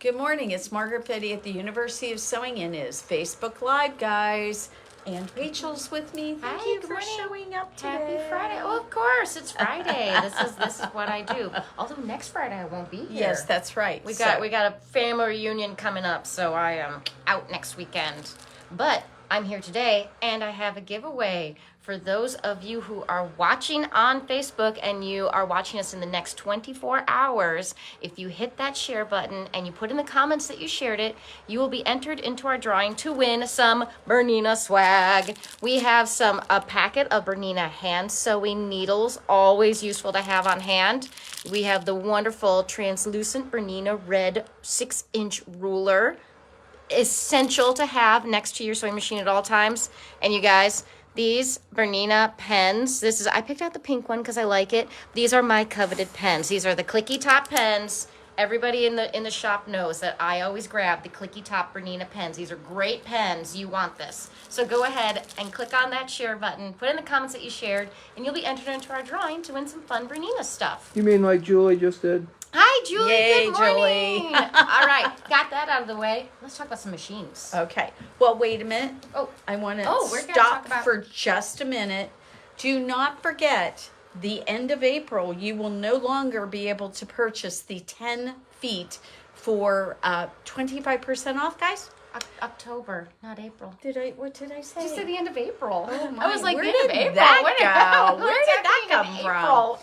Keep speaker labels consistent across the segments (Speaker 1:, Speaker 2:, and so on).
Speaker 1: Good morning. It's Margaret Petty at the University of Sewing and is Facebook Live, guys. And Rachel's with me. Thank you for showing up today.
Speaker 2: Happy Friday. Oh, of course. It's Friday. This is what I do. Although next Friday I won't be here.
Speaker 1: Yes, that's right.
Speaker 2: We got a family reunion coming up, so I am out next weekend. But I'm here today and I have a giveaway for those of you who are watching on Facebook and you are watching us in the next 24 hours. If you hit that share button and you put in the comments that you shared it, you will be entered into our drawing to win some Bernina swag. We have a packet of Bernina hand sewing needles, always useful to have on hand. We have the wonderful translucent Bernina red 6-inch ruler, essential to have next to your sewing machine at all times. And you guys, these Bernina pens, I picked out the pink one because I like it. These are my coveted pens. These are the clicky top pens. Everybody in the shop knows that I always grab the clicky top Bernina pens. These are great pens. You want this. So go ahead and click on that share button, put in the comments that you shared, and you'll be entered into our drawing to win some fun Bernina stuff.
Speaker 3: You mean like Julie just did?
Speaker 2: Hi, Julie.
Speaker 1: Yay,
Speaker 2: good morning.
Speaker 1: Julie.
Speaker 2: All right, got that out of the way. Let's talk about some machines.
Speaker 1: Okay. Well, wait a minute.
Speaker 2: Oh,
Speaker 1: I want to
Speaker 2: we're gonna
Speaker 1: stop
Speaker 2: talk about...
Speaker 1: for just a minute. Do not forget, the end of April, you will no longer be able to purchase the 10 feet for 25% off, guys.
Speaker 2: October, not April.
Speaker 1: What did I say?
Speaker 2: You said the end of April.
Speaker 1: Oh my,
Speaker 2: I was like,
Speaker 1: where
Speaker 2: end of
Speaker 1: did
Speaker 2: April.
Speaker 1: that
Speaker 2: When-
Speaker 1: go? Where did that come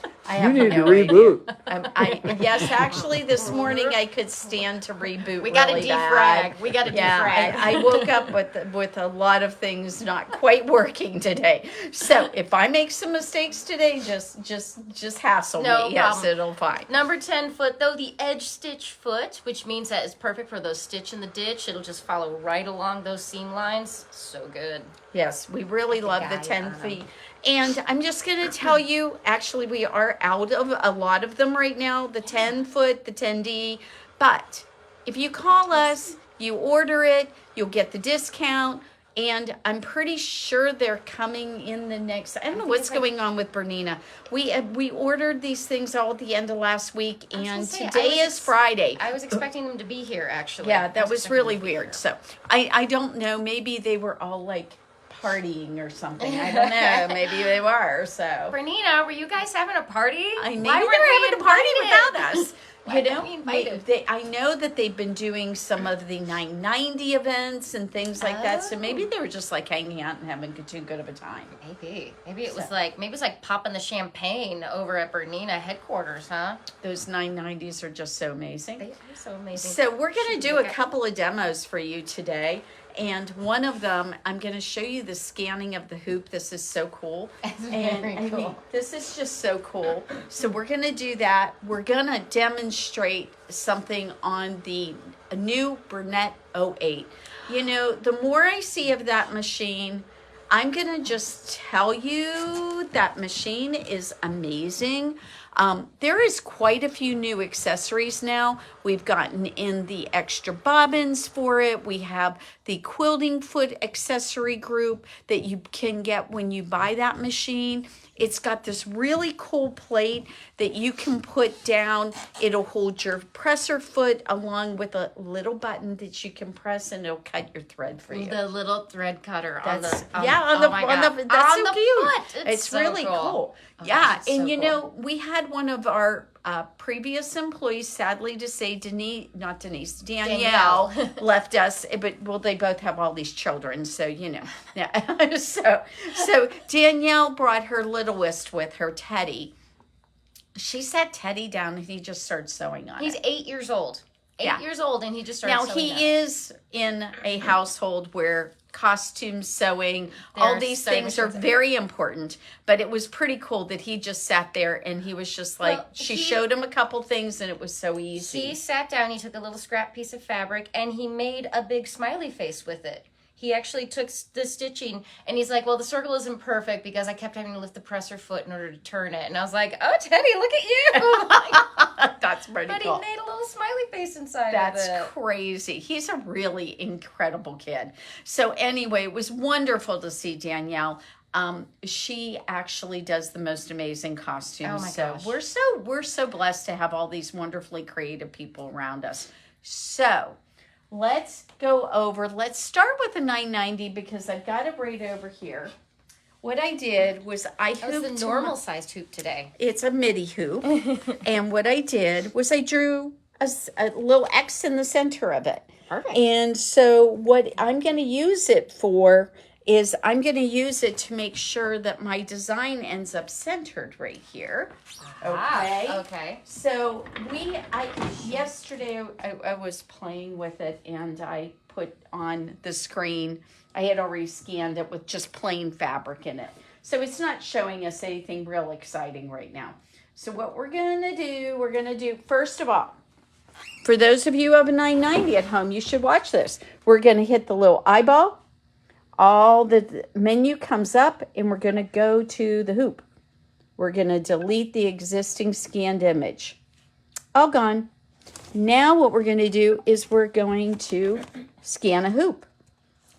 Speaker 1: from? I have
Speaker 3: You need to
Speaker 1: no idea.
Speaker 3: reboot.
Speaker 1: Yes, actually, this morning I could stand to reboot.
Speaker 2: We got to
Speaker 1: really
Speaker 2: defrag.
Speaker 1: bad.
Speaker 2: We got to
Speaker 1: Yeah,
Speaker 2: defrag.
Speaker 1: I woke up with a lot of things not quite working today. So if I make some mistakes today, just hassle
Speaker 2: No
Speaker 1: me. Yes,
Speaker 2: problem.
Speaker 1: it'll fine.
Speaker 2: Number 10 foot, though, the edge stitch foot, which means that it's perfect for those stitch in the ditch. It'll just follow right along those seam lines. So good.
Speaker 1: Yes, we really love the
Speaker 2: guy
Speaker 1: 10
Speaker 2: on 'em.
Speaker 1: feet. And I'm just going to tell you, actually, we are out of a lot of them right now, the 10 foot, the 10D. But if you call us, you order it, you'll get the discount. And I'm pretty sure they're coming in the next, I don't know what's going on with Bernina. We ordered these things all at the end of last week, and today is Friday.
Speaker 2: I was expecting them to be here, actually.
Speaker 1: Yeah, that was really weird.
Speaker 2: Here.
Speaker 1: So I don't know, maybe they were all like partying or something. I don't know. Maybe they were. So
Speaker 2: Bernina, were you guys having a party?
Speaker 1: maybe
Speaker 2: Why
Speaker 1: they
Speaker 2: weren't
Speaker 1: were
Speaker 2: we
Speaker 1: having a party
Speaker 2: invited?
Speaker 1: without us.
Speaker 2: Why
Speaker 1: You
Speaker 2: weren't we
Speaker 1: know,
Speaker 2: invited?
Speaker 1: I know that they've been doing some of the 990 events and things like that. So maybe they were just like hanging out and having too good of a time.
Speaker 2: Maybe it was like popping the champagne over at Bernina headquarters, huh?
Speaker 1: Those 990s are just so amazing.
Speaker 2: They are so amazing.
Speaker 1: So we're going to do a couple of demos for you today. And one of them, I'm going to show you the scanning of the hoop. This is so cool.
Speaker 2: It's very
Speaker 1: I
Speaker 2: cool.
Speaker 1: mean, this is just so cool. So we're going to do that. We're going to demonstrate something on the new Bernette 08. You know, the more I see of that machine, I'm going to just tell you that machine is amazing. There is quite a few new accessories now. We've gotten in the extra bobbins for it. We have the quilting foot accessory group that you can get when you buy that machine. It's got this really cool plate that you can put down. It'll hold your presser foot along with a little button that you can press, and it'll cut your thread for you.
Speaker 2: The little thread cutter on
Speaker 1: That's
Speaker 2: the
Speaker 1: that's so cute.
Speaker 2: Foot.
Speaker 1: It's
Speaker 2: so
Speaker 1: really cool.
Speaker 2: Oh,
Speaker 1: Yeah,
Speaker 2: that's
Speaker 1: and
Speaker 2: so
Speaker 1: you
Speaker 2: cool.
Speaker 1: know, we had one of our previous employees, sadly to say, Danielle left us. But well, they both have all these children, so you know. Yeah. so Danielle brought her littlest with her, Teddy. She sat Teddy down, and he just started sewing on
Speaker 2: He's
Speaker 1: it.
Speaker 2: 8 years old. 8
Speaker 1: Yeah.
Speaker 2: years old, and he just started
Speaker 1: Now
Speaker 2: sewing on it.
Speaker 1: he is in a household where costume sewing, all
Speaker 2: They're
Speaker 1: these
Speaker 2: so
Speaker 1: things are
Speaker 2: expensive.
Speaker 1: very important. But it was pretty cool that he just sat there and he was just like,
Speaker 2: Well,
Speaker 1: she showed him a couple things and it was so
Speaker 2: He
Speaker 1: easy.
Speaker 2: sat down, he took a little scrap piece of fabric, and he made a big smiley face with it. He actually took the stitching, and he's like, well, the circle isn't perfect because I kept having to lift the presser foot in order to turn it. And I was like, oh, Teddy, look at you.
Speaker 1: That's pretty
Speaker 2: But
Speaker 1: cool.
Speaker 2: he made a little smiley face inside
Speaker 1: That's
Speaker 2: of it.
Speaker 1: crazy. He's a really incredible kid. So anyway, it was wonderful to see Danielle. She actually does the most amazing costumes.
Speaker 2: Oh my
Speaker 1: so
Speaker 2: gosh.
Speaker 1: we're so blessed to have all these wonderfully creative people around us. So let's go over, let's start with the 990 because I've got it right over here. What I did was I hooped.
Speaker 2: It's the normal sized hoop today.
Speaker 1: It's a midi hoop. And what I did was I drew a little X in the center of it.
Speaker 2: Perfect.
Speaker 1: And so what I'm going to use it for is I'm going to use it to make sure that my design ends up centered right here. Okay.
Speaker 2: Okay.
Speaker 1: So yesterday I was playing with it and I put on the screen, I had already scanned it with just plain fabric in it. So it's not showing us anything real exciting right now. So what we're going to do, first of all, for those of you who have a 990 at home, you should watch this. We're going to hit the little eyeball. All the menu comes up and we're going to go to the hoop. We're going to delete the existing scanned image. All gone. Now what we're going to do is we're going to scan a hoop.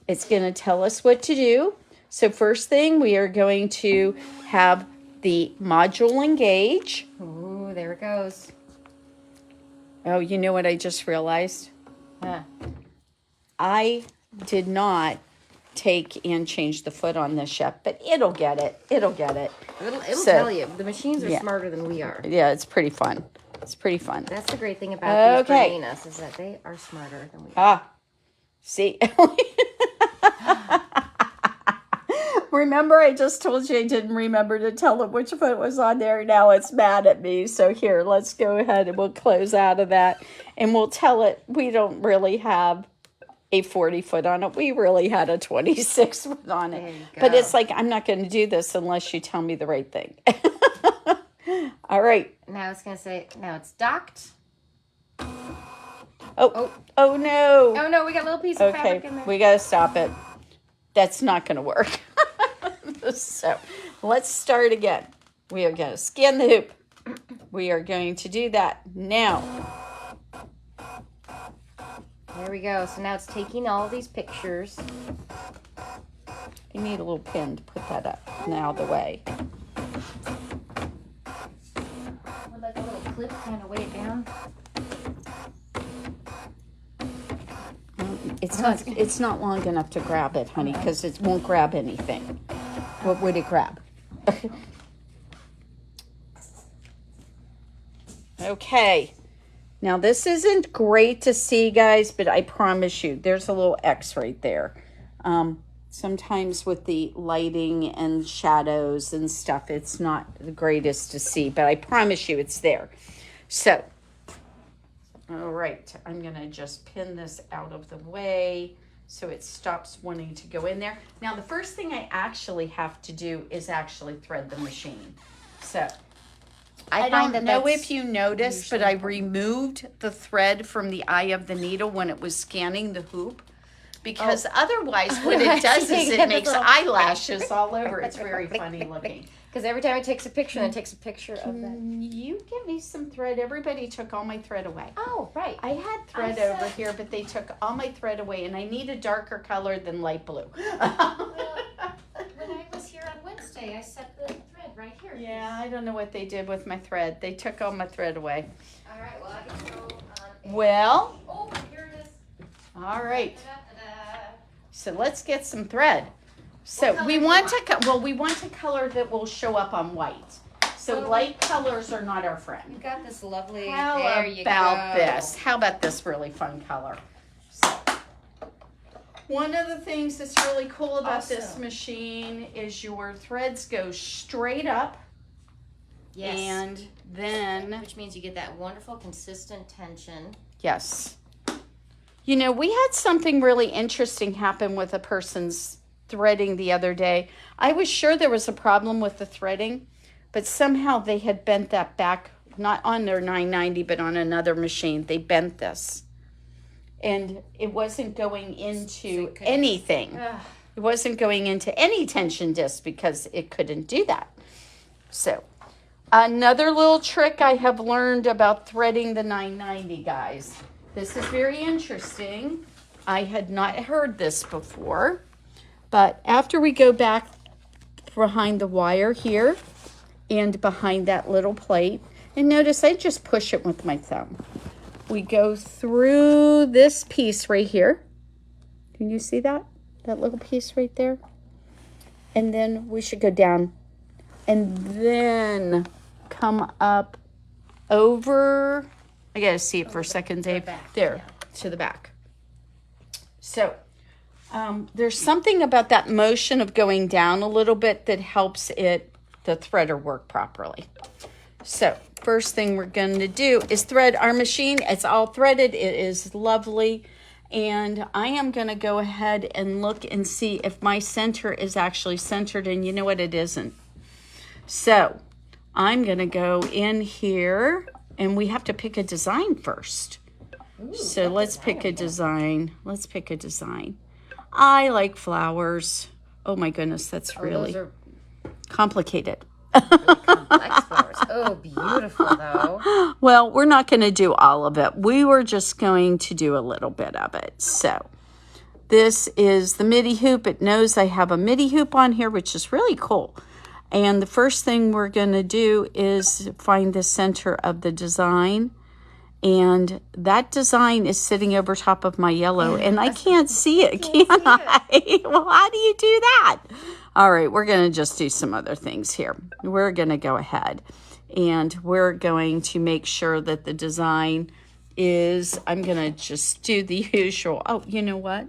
Speaker 1: It's going to tell us what to do. So first thing, we are going to have the module engage.
Speaker 2: Ooh, there it goes.
Speaker 1: Oh, you know what I just realized? I did not take and change the foot on this yet, but it'll get it. It'll
Speaker 2: Tell you. The machines are smarter than we are.
Speaker 1: Yeah, it's pretty fun. It's pretty fun.
Speaker 2: That's the great thing about these Berninas is that they are smarter than we are.
Speaker 1: See? Remember, I just told you I didn't remember to tell it which foot was on there. Now it's mad at me. So here, let's go ahead and we'll close out of that. And we'll tell it we don't really have a 40 foot on it. We really had a 26 foot on it. But it's like, I'm not going to do this unless you tell me the right thing. All right.
Speaker 2: Now it's going to say, now it's docked.
Speaker 1: Oh no.
Speaker 2: Oh no, we got a little piece of fabric in there.
Speaker 1: We got to stop it. That's not going to work. So let's start again. We are going to scan the hoop. We are going to do that now.
Speaker 2: There we go. So now it's taking all these pictures.
Speaker 1: You need a little pin to put that up and out of the way.
Speaker 2: With like a little clip kind of weigh it down.
Speaker 1: It's not long enough to grab it, honey, because it won't grab anything. What would it grab? Okay. Now, this isn't great to see, guys, but I promise you, there's a little X right there. Sometimes with the lighting and shadows and stuff, it's not the greatest to see, but I promise you it's there. So, all right, I'm going to just pin this out of the way so it stops wanting to go in there. Now, the first thing I actually have to do is actually thread the machine. So, I don't know if you noticed, but I removed the thread from the eye of the needle when it was scanning the hoop. Because otherwise, what it does is it makes eyelashes all over. It's very funny looking.
Speaker 2: Because every time it takes a picture, then it takes a picture of that.
Speaker 1: You give me some thread. Everybody took all my thread away.
Speaker 2: Oh, right.
Speaker 1: I had thread over here, but they took all my thread away, and I need a darker color than light blue.
Speaker 2: When I was here on Wednesday, I set the thread right here.
Speaker 1: Yeah, I don't know what they did with my thread. They took all my thread away.
Speaker 2: All right, well, I can go on.
Speaker 1: Well.
Speaker 2: Oh, here it is.
Speaker 1: All right.
Speaker 2: Da-da-da-da.
Speaker 1: So let's get some thread. So we want a color that will show up on white. So light colors are not our friend.
Speaker 2: You got this lovely.
Speaker 1: How
Speaker 2: there you
Speaker 1: about
Speaker 2: go.
Speaker 1: this? How about this really fun color? So, one of the things that's really cool about this machine is your threads go straight up.
Speaker 2: Yes.
Speaker 1: And then,
Speaker 2: which means you get that wonderful consistent tension.
Speaker 1: yes. You know, we had something really interesting happen with a person's threading the other day. I was sure there was a problem with the threading, but somehow they had bent that back, not on their 990, but on another machine. They bent this. And it wasn't going into anything. It wasn't going into any tension disc because it couldn't do that. So, another little trick I have learned about threading the 990, guys. This is very interesting. I had not heard this before. But after we go back behind the wire here and behind that little plate, and notice I just push it with my thumb. we go through this piece right here. Can you see that? That little piece right there? And then we should go down and then come up over. I got to see it for a second, Dave. There, to the back. So there's something about that motion of going down a little bit that helps the threader work properly. So first thing we're going to do is thread our machine. It's all threaded. It is lovely. And I am going to go ahead and look and see if my center is actually centered. And you know what? It isn't. So I'm going to go in here and we have to pick a design first. Ooh, so let's pick a design. Let's pick a design. I like flowers. Oh my goodness, that's really complicated.
Speaker 2: Really complex flowers. Oh, beautiful though.
Speaker 1: Well, we're not going to do all of it. We were just going to do a little bit of it. So this is the midi hoop. It knows I have a midi hoop on here, which is really cool. And the first thing we're going to do is find the center of the design. And that design is sitting over top of my yellow, and I can't see it, can I? Well, how do you do that? All right, we're going to just do some other things here. We're going to go ahead, and we're going to make sure that the design is, I'm going to just do the usual. Oh, you know what?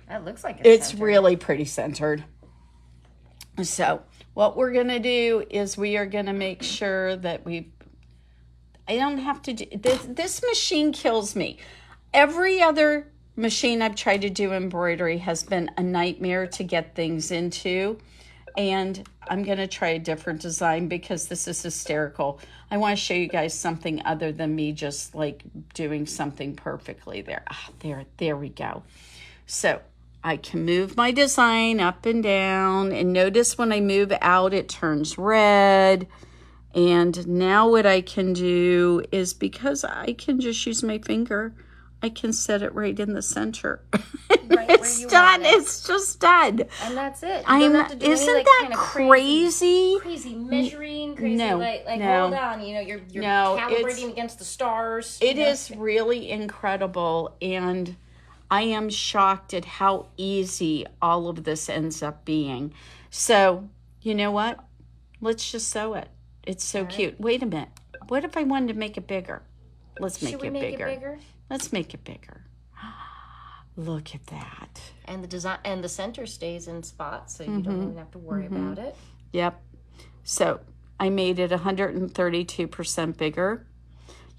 Speaker 2: That looks like
Speaker 1: it's really pretty centered. So what we're going to do is we are going to make sure that I don't have to do this. This machine kills me. Every other machine I've tried to do embroidery has been a nightmare to get things into. And I'm going to try a different design because this is hysterical. I want to show you guys something other than me just like doing something perfectly there. There we go. So I can move my design up and down. And notice when I move out, it turns red. And now what I can do is, because I can just use my finger, I can set it right in the center.
Speaker 2: Right
Speaker 1: it's done. It's just done.
Speaker 2: And that's it.
Speaker 1: Isn't that crazy?
Speaker 2: Crazy measuring, crazy
Speaker 1: no,
Speaker 2: hold on, you're calibrating against the stars.
Speaker 1: It is really incredible, and I am shocked at how easy all of this ends up being. So, you know what? Let's just sew it. It's so cute. Wait a minute. What if I wanted to make it bigger? Let's make it bigger. Let's make it bigger. Look at that.
Speaker 2: And the design and the center stays in spots, so you don't even have to worry about it.
Speaker 1: Yep. So I made it 132% bigger.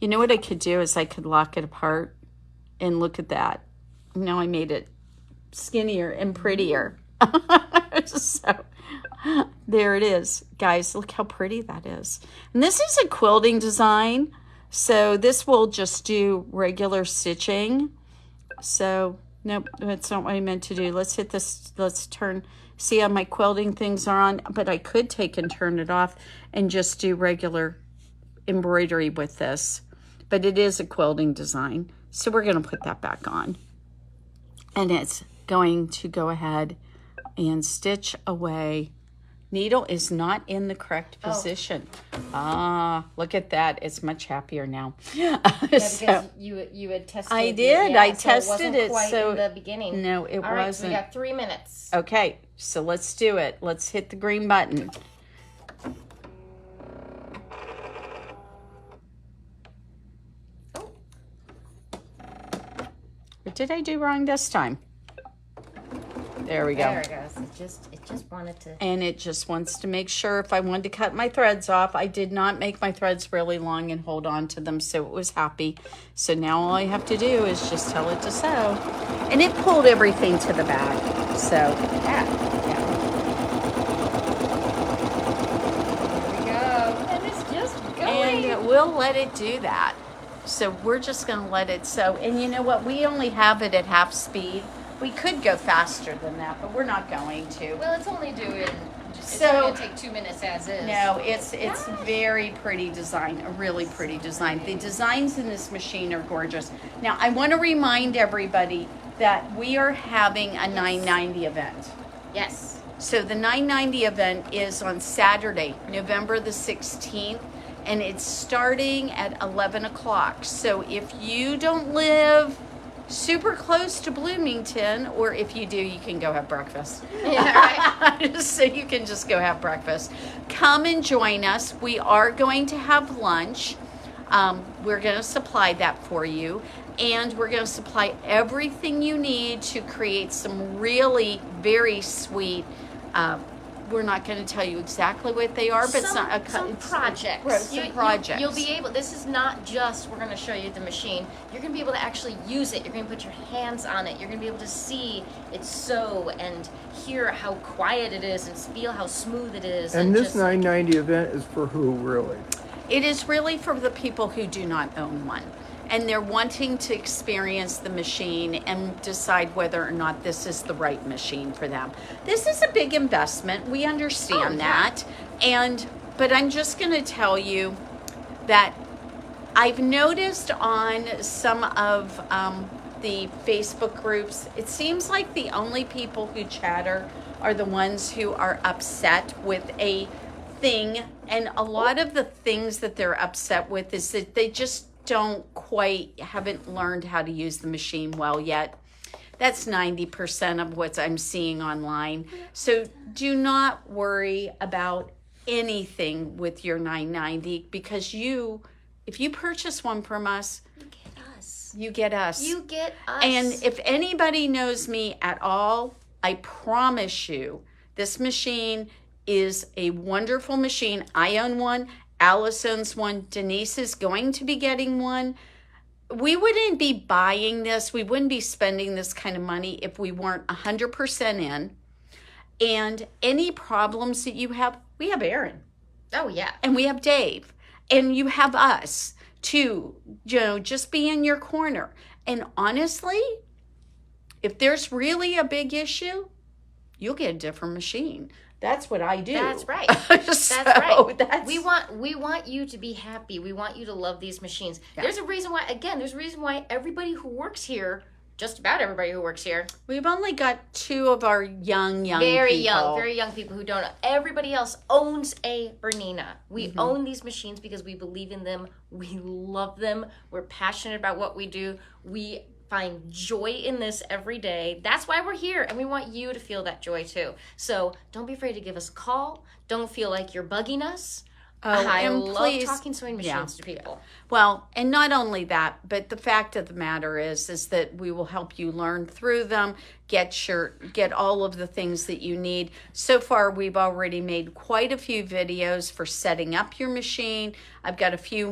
Speaker 1: You know what I could do is I could lock it apart, and look at that. Now I made it skinnier and prettier. So there it is, guys. Look how pretty that is. And this is a quilting design, so this will just do regular stitching. So nope, that's not what I meant to do. Let's hit this. Let's turn. See how my quilting things are on, but I could take and turn it off and just do regular embroidery with this. But it is a quilting design, so we're going to put that back on. And it's going to go ahead and stitch away. Needle is not in the correct position. Look at that. It's much happier now.
Speaker 2: Because you had tested
Speaker 1: I did. I tested it.
Speaker 2: So in the beginning.
Speaker 1: No, it
Speaker 2: All right,
Speaker 1: wasn't.
Speaker 2: So we got 3 minutes.
Speaker 1: Okay, so let's do it. Let's hit the green button. What did I do wrong this time? There we go.
Speaker 2: There it goes. It just wanted to.
Speaker 1: And it just wants to make sure if I wanted to cut my threads off. I did not make my threads really long and hold on to them, so it was happy. So now all I have to do is just tell it to sew. And it pulled everything to the back. So, yeah.
Speaker 2: There we go. And it's just going.
Speaker 1: And we'll let it do that. So we're just going to let it sew. And you know what? We only have it at half speed. We could go faster than that, but we're not going to.
Speaker 2: Well, it's only doing. It's going to take 2 minutes as is.
Speaker 1: No, it's very pretty design, a really pretty design. The designs in this machine are gorgeous. Now, I want to remind everybody that we are having a 990 event.
Speaker 2: Yes.
Speaker 1: So the 990 event is on Saturday, November the 16th. and it's starting at 11 o'clock. So if you don't live super close to Bloomington, or if you do, you can go have breakfast.
Speaker 2: Yeah, right.
Speaker 1: So you can just go have breakfast. Come and join us. We are going to have lunch. We're going to supply that for you. And we're going to supply everything you need to create some really very sweet, we're not going to tell you exactly what they are, but
Speaker 2: some projects.
Speaker 1: Some projects.
Speaker 2: You'll be able, this is not just, we're going to show you the machine. You're going to be able to actually use it. You're going to put your hands on it. You're going to be able to see it sew and hear how quiet it is and feel how smooth it is.
Speaker 3: And this 990 event is for who, really?
Speaker 1: It is really for the people who do not own one. And they're wanting to experience the machine and decide whether or not this is the right machine for them. This is a big investment. We understand that. But I'm just going to tell you that I've noticed on some of the Facebook groups, it seems like the only people who chatter are the ones who are upset with a thing. And a lot of the things that they're upset with is that they just haven't learned how to use the machine well yet. That's 90% of what I'm seeing online. So do not worry about anything with your 990, because if you purchase one from us, you get us.
Speaker 2: You get us.
Speaker 1: And if anybody knows me at all, I promise you, this machine is a wonderful machine. I own one. Alice owns one. Denise is going to be getting one. We wouldn't be buying this. We wouldn't be spending this kind of money if we weren't 100% in. And any problems that you have, we have Erin.
Speaker 2: Oh, yeah.
Speaker 1: And we have Dave. And you have us to, just be in your corner. And honestly, if there's really a big issue, you'll get a different machine. That's what I do.
Speaker 2: That's right.
Speaker 1: That's right.
Speaker 2: We want you to be happy. We want you to love these machines. Yeah. There's a reason why everybody who works here, just about everybody who works here.
Speaker 1: We've only got 2 of our young
Speaker 2: very
Speaker 1: people.
Speaker 2: young people who don't know. Everybody else owns a Bernina. We own these machines because we believe in them. We love them. We're passionate about what we do. We find joy in this every day. That's why we're here, and we want you to feel that joy too. So don't be afraid to give us a call. Don't feel like you're bugging us. I love talking sewing machines to people.
Speaker 1: Well, and not only that, but the fact of the matter is that we will help you learn through them, get all of the things that you need. So far, we've already made quite a few videos for setting up your machine. I've got a few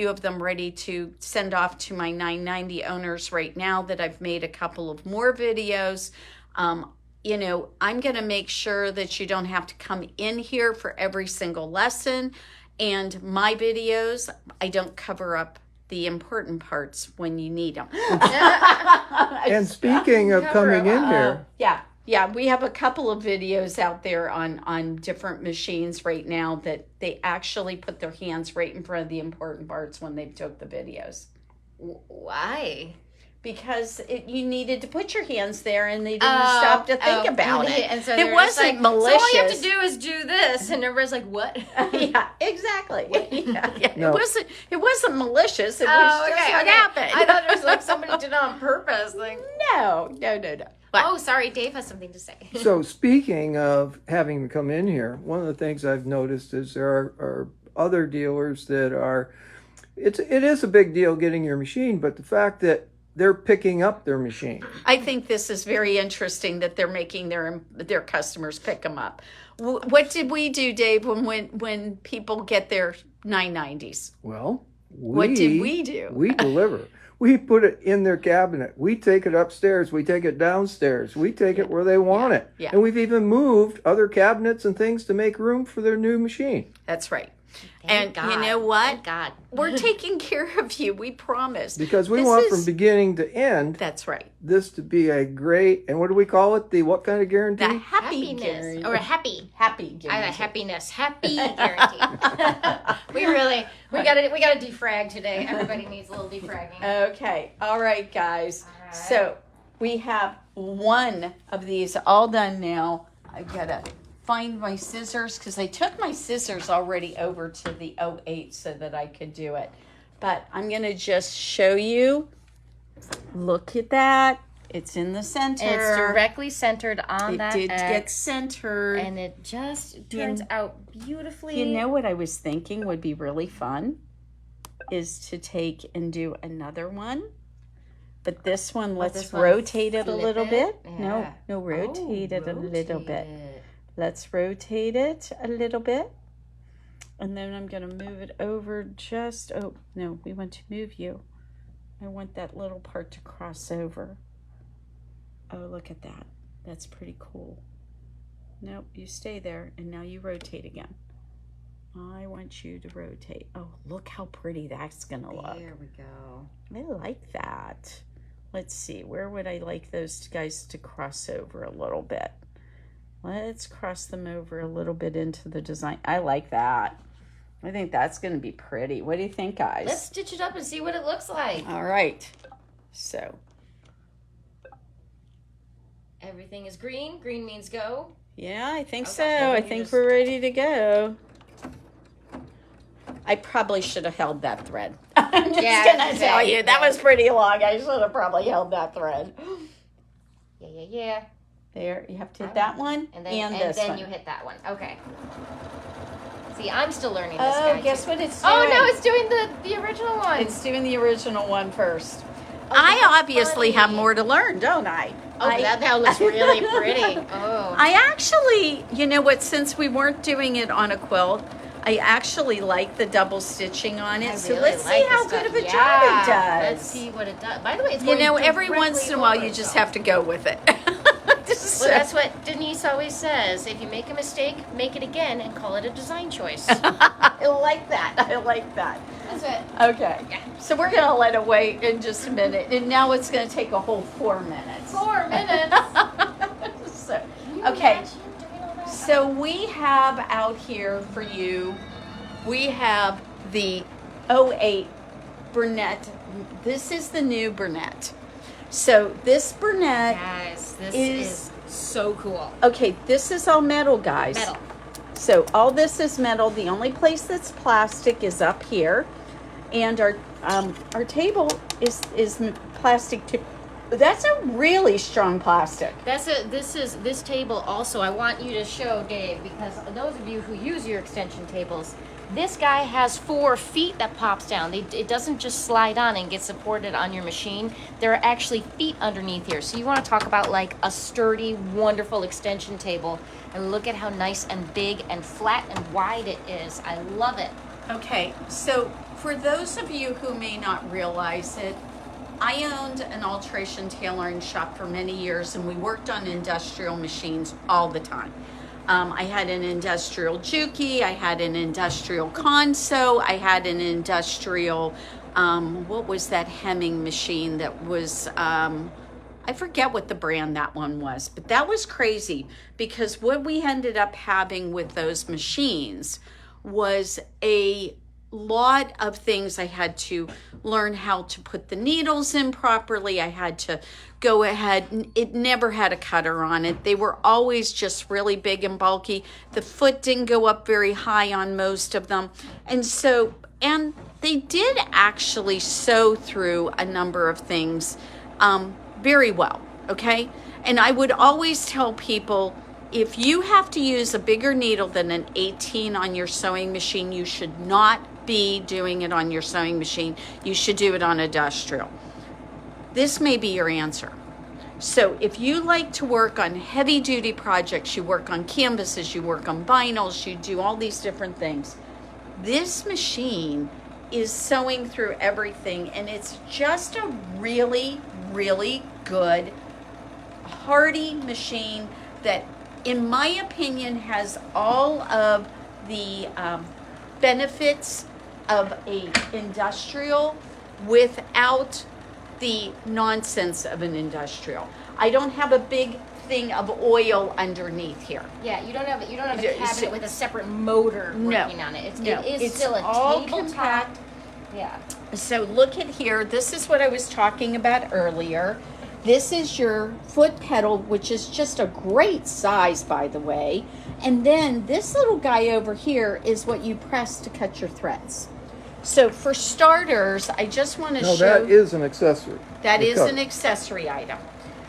Speaker 1: of them ready to send off to my 990 owners right now that I've made a couple of more videos. I'm going to make sure that you don't have to come in here for every single lesson. And my videos, I don't cover up the important parts when you need them.
Speaker 3: And speaking of coming in here.
Speaker 1: Yeah, we have a couple of videos out there on different machines right now that they actually put their hands right in front of the important parts when they took the videos.
Speaker 2: Why?
Speaker 1: Because you needed to put your hands there, and they didn't stop to think about it.
Speaker 2: And so
Speaker 1: it wasn't malicious.
Speaker 2: So all you have to do is do this, and everybody's like, "What?"
Speaker 1: Yeah, exactly. Yeah.
Speaker 3: No.
Speaker 1: It wasn't malicious. It was just what happened.
Speaker 2: I thought it was like somebody did it on purpose. Like
Speaker 1: no.
Speaker 2: But, sorry, Dave has something to say.
Speaker 3: So speaking of having to come in here, one of the things I've noticed is there are other dealers that are. It is a big deal getting your machine, but the fact that they're picking up their machine.
Speaker 1: I think this is very interesting that they're making their customers pick them up. What did we do, Dave, when people get their 990s?
Speaker 3: Well,
Speaker 1: what did we do?
Speaker 3: We deliver. We put it in their cabinet. We take it upstairs. We take it downstairs. We take it where they want it.
Speaker 1: Yeah.
Speaker 3: And we've even moved other cabinets and things to make room for their new machine.
Speaker 1: That's right.
Speaker 2: Thank God.
Speaker 1: You know what?
Speaker 2: Thank God.
Speaker 1: We're taking care of you. We promise.
Speaker 3: Because we want from beginning to end.
Speaker 1: That's right.
Speaker 3: This to be a great, and what do we call it? The what kind of guarantee?
Speaker 1: The
Speaker 2: happiness
Speaker 1: guarantee.
Speaker 2: or a happy
Speaker 1: guarantee.
Speaker 2: Happy guarantee. we got to defrag today. Everybody needs a little defragging.
Speaker 1: Okay. All right, guys. All right. So we have one of these all done now. I gotta find my scissors because I took my scissors already over to the 08 so that I could do it. But I'm going to just show you. Look at that. It's in the center.
Speaker 2: It's directly centered on that
Speaker 1: It did
Speaker 2: X,
Speaker 1: get centered.
Speaker 2: and it just turns out beautifully.
Speaker 1: You know what I was thinking would be really fun is to take and do another one. But this one, let's rotate it a little bit.
Speaker 2: Yeah.
Speaker 1: No, rotate it a little bit.
Speaker 2: it.
Speaker 1: Let's rotate it a little bit. And then I'm going to move it over just, oh, no, we want to move you. I want that little part to cross over. Oh, look at that. That's pretty cool. Nope, you stay there, and now you rotate again. I want you to rotate. Oh, look how pretty that's going to look.
Speaker 2: There we go.
Speaker 1: I like that. Let's see, where would I like those guys to cross over a little bit? Let's cross them over a little bit into the design. I like that. I think that's going to be pretty. What do you think, guys?
Speaker 2: Let's stitch it up and see what it looks like.
Speaker 1: All right. So.
Speaker 2: Everything is green. Green means go.
Speaker 1: Yeah, I think
Speaker 2: Okay,
Speaker 1: so. I think we're ready to go. I probably should have held that thread. I'm just going to tell you. That was pretty long. I should have probably held that thread.
Speaker 2: Yeah.
Speaker 1: There, you have to hit that one
Speaker 2: And then,
Speaker 1: this one.
Speaker 2: you hit that one. Okay. See, I'm still learning this
Speaker 1: Oh,
Speaker 2: guy,
Speaker 1: guess
Speaker 2: too.
Speaker 1: what it's doing?
Speaker 2: Oh, no, it's doing the original one.
Speaker 1: It's doing the original one first.
Speaker 2: Oh,
Speaker 1: I
Speaker 2: that's
Speaker 1: obviously
Speaker 2: funny.
Speaker 1: have more to learn, don't I?
Speaker 2: Oh, that now looks really pretty. Oh.
Speaker 1: I actually, you know what, since we weren't doing it on a quilt, I actually like the double stitching on it.
Speaker 2: I
Speaker 1: So
Speaker 2: really
Speaker 1: let's
Speaker 2: like
Speaker 1: see how
Speaker 2: this
Speaker 1: good of a
Speaker 2: stuff.
Speaker 1: job it
Speaker 2: Yeah,
Speaker 1: does.
Speaker 2: Let's see what it does. By the way, it's
Speaker 1: You
Speaker 2: going
Speaker 1: know, every
Speaker 2: directly
Speaker 1: once in a while
Speaker 2: over
Speaker 1: you just
Speaker 2: itself.
Speaker 1: have to go with it.
Speaker 2: Well, that's what Denise always says. If you make a mistake, make it again and call it a design choice.
Speaker 1: I like that. I like that.
Speaker 2: That's it.
Speaker 1: Okay.
Speaker 2: Yeah.
Speaker 1: So we're going to let it wait in just a minute. And now it's going to take a whole 4 minutes.
Speaker 2: 4 minutes.
Speaker 1: So,
Speaker 2: Can you
Speaker 1: okay.
Speaker 2: imagine doing all that?
Speaker 1: So we have out here for you, we have the 08 Bernette. This is the new Bernette. So this Bernette,
Speaker 2: Guys, this
Speaker 1: is-
Speaker 2: is so cool.
Speaker 1: okay, this is all metal, guys.
Speaker 2: Metal.
Speaker 1: So all this is metal. The only place that's plastic is up here. And our table is plastic too. That's a really strong plastic.
Speaker 2: This table also, I want you to show, Dave, because those of you who use your extension tables, this guy has 4 feet that pops down. It doesn't just slide on and get supported on your machine. There are actually feet underneath here. So you want to talk about like a sturdy, wonderful extension table. And look at how nice and big and flat and wide it is. I love it.
Speaker 1: Okay, so for those of you who may not realize it, I owned an alteration tailoring shop for many years, and we worked on industrial machines all the time. I had an industrial Juki, I had an industrial Conso, I had an industrial, what was that hemming machine that was, I forget what the brand that one was, but that was crazy because what we ended up having with those machines was a lot of things. I had to learn how to put the needles in properly. I had to go ahead. It never had a cutter on it. They were always just really big and bulky. The foot didn't go up very high on most of them. And they did actually sew through a number of things very well, okay? And I would always tell people, if you have to use a bigger needle than an 18 on your sewing machine, you should not be doing it on your sewing machine. You should do it on industrial. This may be your answer. So if you like to work on heavy duty projects, you work on canvases, you work on vinyls, you do all these different things, this machine is sewing through everything, and it's just a really, really good, hardy machine that, in my opinion, has all of the benefits of a industrial without the nonsense of an industrial. I don't have a big thing of oil underneath here.
Speaker 2: Yeah, you don't have a
Speaker 1: Yeah,
Speaker 2: cabinet
Speaker 1: so-
Speaker 2: with a separate motor
Speaker 1: No.
Speaker 2: working on it.
Speaker 1: No,
Speaker 2: It is
Speaker 1: it's
Speaker 2: still a
Speaker 1: all
Speaker 2: tabletop.
Speaker 1: compact.
Speaker 2: Yeah.
Speaker 1: So look at here. This is what I was talking about earlier. This is your foot pedal, which is just a great size, by the way. And then this little guy over here is what you press to cut your threads. So for starters, I just want to
Speaker 3: No,
Speaker 1: show...
Speaker 3: that is an accessory.
Speaker 1: That
Speaker 3: The
Speaker 1: is
Speaker 3: cutter.
Speaker 1: an accessory item.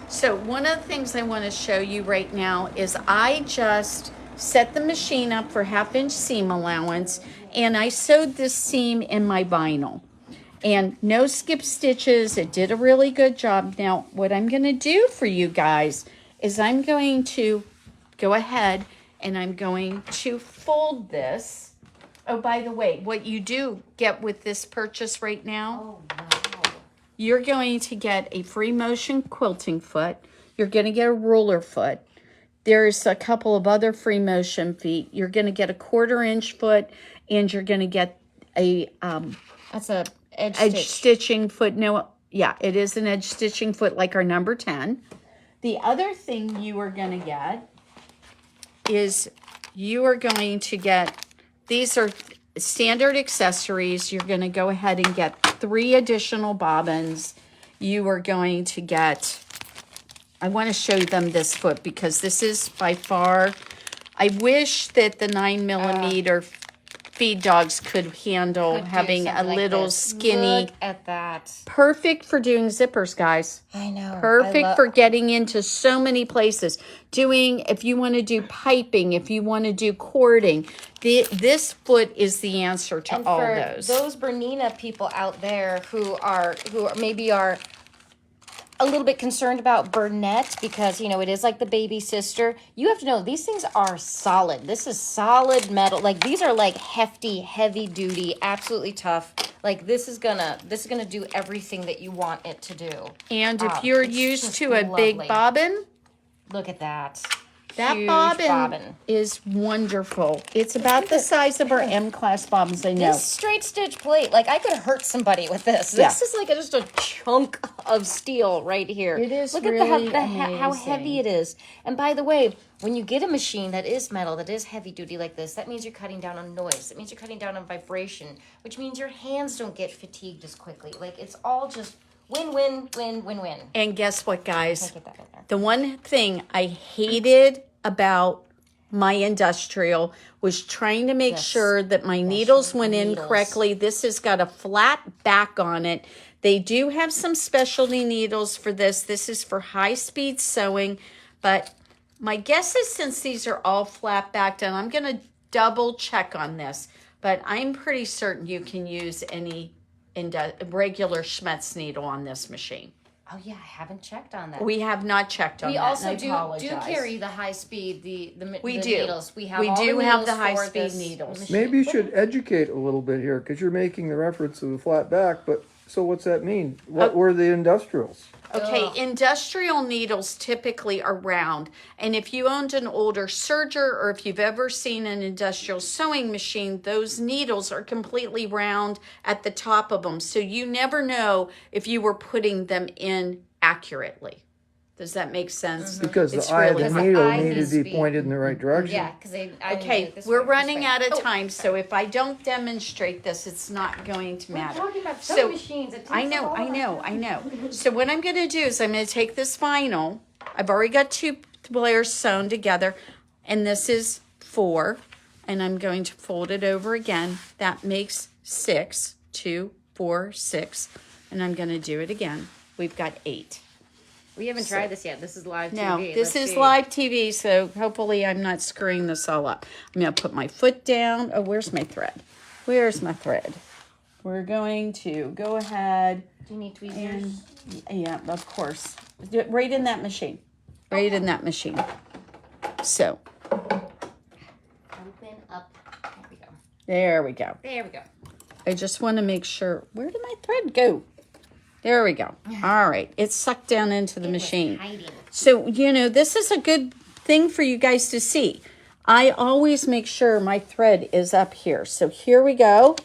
Speaker 1: So one of the things I want to show you right now is I just set the machine up for 1/2 inch seam allowance, and I sewed this seam in my vinyl. And no skip stitches. It did a really good job. Now, what I'm going to do for you guys is I'm going to go ahead and I'm going to fold this. Oh, by the way, what you do get with this purchase right now, you're going to get a free motion quilting foot. You're going to get a ruler foot. There's a couple of other free motion feet. You're going to get a 1/4 inch foot, and you're going to get a
Speaker 2: That's a edge stitch.
Speaker 1: stitching foot. No, yeah, it is an edge stitching foot like our number 10. The other thing you are going to get is you are going to get, these are standard accessories. You're going to go ahead and get 3 additional bobbins. You are going to get, I want to show them this foot because this is by far, I wish that the 9mm feed dogs could handle
Speaker 2: Could do
Speaker 1: having a
Speaker 2: something like
Speaker 1: little
Speaker 2: this.
Speaker 1: skinny,
Speaker 2: Look at that.
Speaker 1: perfect for doing zippers, guys.
Speaker 2: I know.
Speaker 1: Perfect for getting into so many places. Doing, if you want to do piping, if you want to do cording, this foot is the answer to
Speaker 2: And
Speaker 1: all
Speaker 2: for
Speaker 1: those.
Speaker 2: Bernina people out there who maybe are a little bit concerned about Bernette because, you know, it is like the baby sister. You have to know these things are solid. This is solid metal. Like these are like hefty, heavy duty, absolutely tough. Like this is gonna do everything that you want it to do.
Speaker 1: And if you're
Speaker 2: it's
Speaker 1: used
Speaker 2: just
Speaker 1: to a big
Speaker 2: lovely.
Speaker 1: bobbin,
Speaker 2: Look at that.
Speaker 1: that
Speaker 2: Huge
Speaker 1: bobbin is wonderful. It's about the size of our M-class bobbins, I know.
Speaker 2: This straight stitch plate, like I could hurt somebody with this.
Speaker 1: Yeah.
Speaker 2: This is like just a chunk of steel right here.
Speaker 1: It is
Speaker 2: Look
Speaker 1: really
Speaker 2: at how
Speaker 1: amazing.
Speaker 2: heavy it is. And by the way, when you get a machine that is metal, that is heavy duty like this, that means you're cutting down on noise. That means you're cutting down on vibration, which means your hands don't get fatigued as quickly. Like it's all just win, win, win, win, win.
Speaker 1: And guess what, guys?
Speaker 2: Get that in there.
Speaker 1: The one thing I hated about my industrial was trying to make sure that my needles went in correctly. This has got a flat back on it. They do have some specialty needles for this. This is for high-speed sewing, but my guess is since these are all flat backed, and I'm going to double check on this, but I'm pretty certain you can use any regular Schmetz needle on this machine.
Speaker 2: Oh yeah, I haven't checked on that.
Speaker 1: We have not checked on
Speaker 2: We
Speaker 1: that.
Speaker 2: also
Speaker 1: and I
Speaker 2: do
Speaker 1: apologize.
Speaker 2: carry the high speed, the
Speaker 1: We do.
Speaker 2: needles. We have
Speaker 1: We
Speaker 2: all
Speaker 1: do
Speaker 2: the
Speaker 1: have
Speaker 2: needles
Speaker 1: the high
Speaker 2: for
Speaker 1: speed
Speaker 2: this
Speaker 1: needles.
Speaker 2: machine.
Speaker 3: Maybe you should educate a little bit here because you're making the reference to the flat back, but so what's that mean? What were the industrials?
Speaker 1: Okay,
Speaker 2: Ugh.
Speaker 1: industrial needles typically are round. And if you owned an older serger or if you've ever seen an industrial sewing machine, those needles are completely round at the top of them. So you never know if you were putting them in accurately. Does that make sense?
Speaker 3: Because
Speaker 1: It's
Speaker 3: the eye of
Speaker 1: really-
Speaker 3: the
Speaker 2: Because the
Speaker 3: needle
Speaker 2: eye
Speaker 3: needed
Speaker 2: needs
Speaker 3: to
Speaker 2: to
Speaker 3: be
Speaker 2: be-
Speaker 3: pointed in the right direction.
Speaker 2: Yeah, because I
Speaker 1: Okay, we're running out of time, so if I don't demonstrate this, it's not going to matter.
Speaker 2: We're talking about
Speaker 1: So,
Speaker 2: sewing machines. It takes
Speaker 1: I
Speaker 2: a
Speaker 1: know,
Speaker 2: whole
Speaker 1: I
Speaker 2: lot.
Speaker 1: know, I know. So what I'm going to do is I'm going to take this vinyl. I've already got 2 layers sewn together, and this is 4, and I'm going to fold it over again. That makes 6, 2, 4, 6, and I'm going to do it again. We've got 8.
Speaker 2: We haven't tried this yet. This is live
Speaker 1: No,
Speaker 2: TV.
Speaker 1: this
Speaker 2: Let's
Speaker 1: is
Speaker 2: see.
Speaker 1: live TV, so hopefully I'm not screwing this all up. I'm going to put my foot down. Oh, where's my thread? Where's my thread? We're going to go ahead
Speaker 2: Do you need tweezers?
Speaker 1: and, yeah, of course. Do it right in that machine. Right in that machine. So,
Speaker 2: Open up. There we go.
Speaker 1: there we go.
Speaker 2: There we go.
Speaker 1: I just want to make sure. Where did my thread go? There we go. All right. It's sucked down into the machine.
Speaker 2: Hiding.
Speaker 1: So, you know, this is a good thing for you guys to see. I always make sure my thread is up here. So here we go.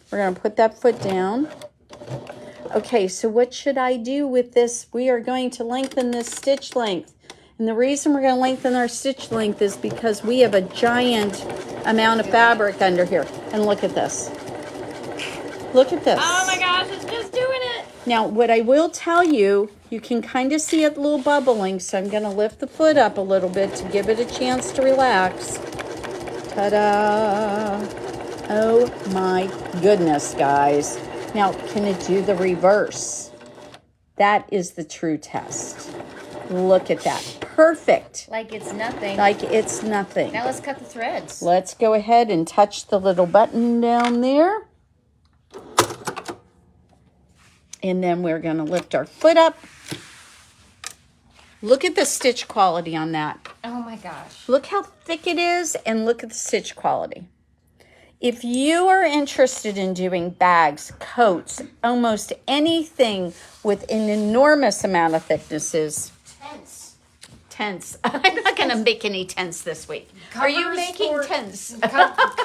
Speaker 1: We're going to put that foot down. Okay, so what should I do with this? We are going to lengthen this stitch length. And the reason we're going to lengthen our stitch length is because we have a giant amount of fabric under here. And look at this. Look at this.
Speaker 2: Oh my gosh, it's just doing it.
Speaker 1: Now, what I will tell you, you can kind of see it a little bubbling, so I'm going to lift the foot up a little bit to give it a chance to relax. Ta-da! Oh my goodness, guys. Now, can it do the reverse? That is the true test. Look at that. Perfect.
Speaker 2: Like it's nothing.
Speaker 1: Like it's nothing.
Speaker 2: Now let's cut the threads.
Speaker 1: Let's go ahead and touch the little button down there. And then we're going to lift our foot up. Look at the stitch quality on that.
Speaker 2: Oh my gosh.
Speaker 1: Look how thick it is, and look at the stitch quality. If you are interested in doing bags, coats, almost anything with an enormous amount of thicknesses. Tents. I'm not going to make any tents this week. Are you making tents?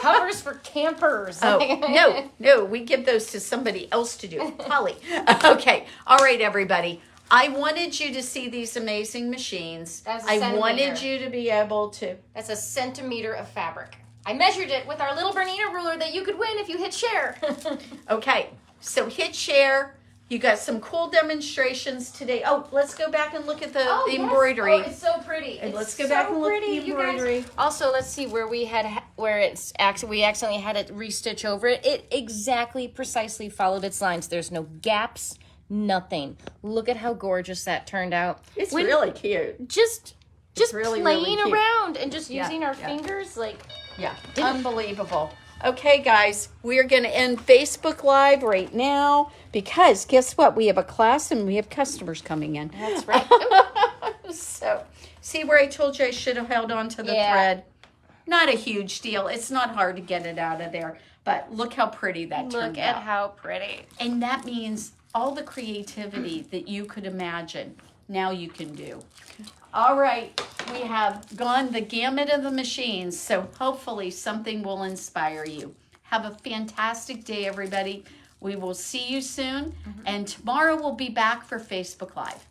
Speaker 2: Covers for campers.
Speaker 1: Oh, no, we give those to somebody else to do. Polly. Okay, all right, everybody. I wanted you to see these amazing machines. I wanted you to be able to.
Speaker 2: That's a centimeter of fabric. I measured it with our little Bernina ruler that you could win if you hit share.
Speaker 1: Okay, so hit share. You got some cool demonstrations today. Oh, let's go back and look at the embroidery.
Speaker 2: Oh, it's so pretty.
Speaker 1: Let's go back and look at the embroidery.
Speaker 2: Also, let's see where we accidentally had it restitch over it. It exactly, precisely followed its lines. There's no gaps, nothing. Look at how gorgeous that turned out.
Speaker 1: It's really cute.
Speaker 2: Just
Speaker 1: really,
Speaker 2: playing
Speaker 1: really
Speaker 2: around and just using our fingers, like.
Speaker 1: Yeah, unbelievable. Okay, guys, we are going to end Facebook Live right now because guess what? We have a class and we have customers coming in.
Speaker 2: That's right.
Speaker 1: So, see where I told you I should have held on to the thread? Not a huge deal. It's not hard to get it out of there. But look how pretty that turned out.
Speaker 2: Look at how pretty.
Speaker 1: And that means all the creativity that you could imagine, now you can do. All right, we have gone the gamut of the machines, so hopefully something will inspire you. Have a fantastic day, everybody. We will see you soon, and tomorrow we'll be back for Facebook Live.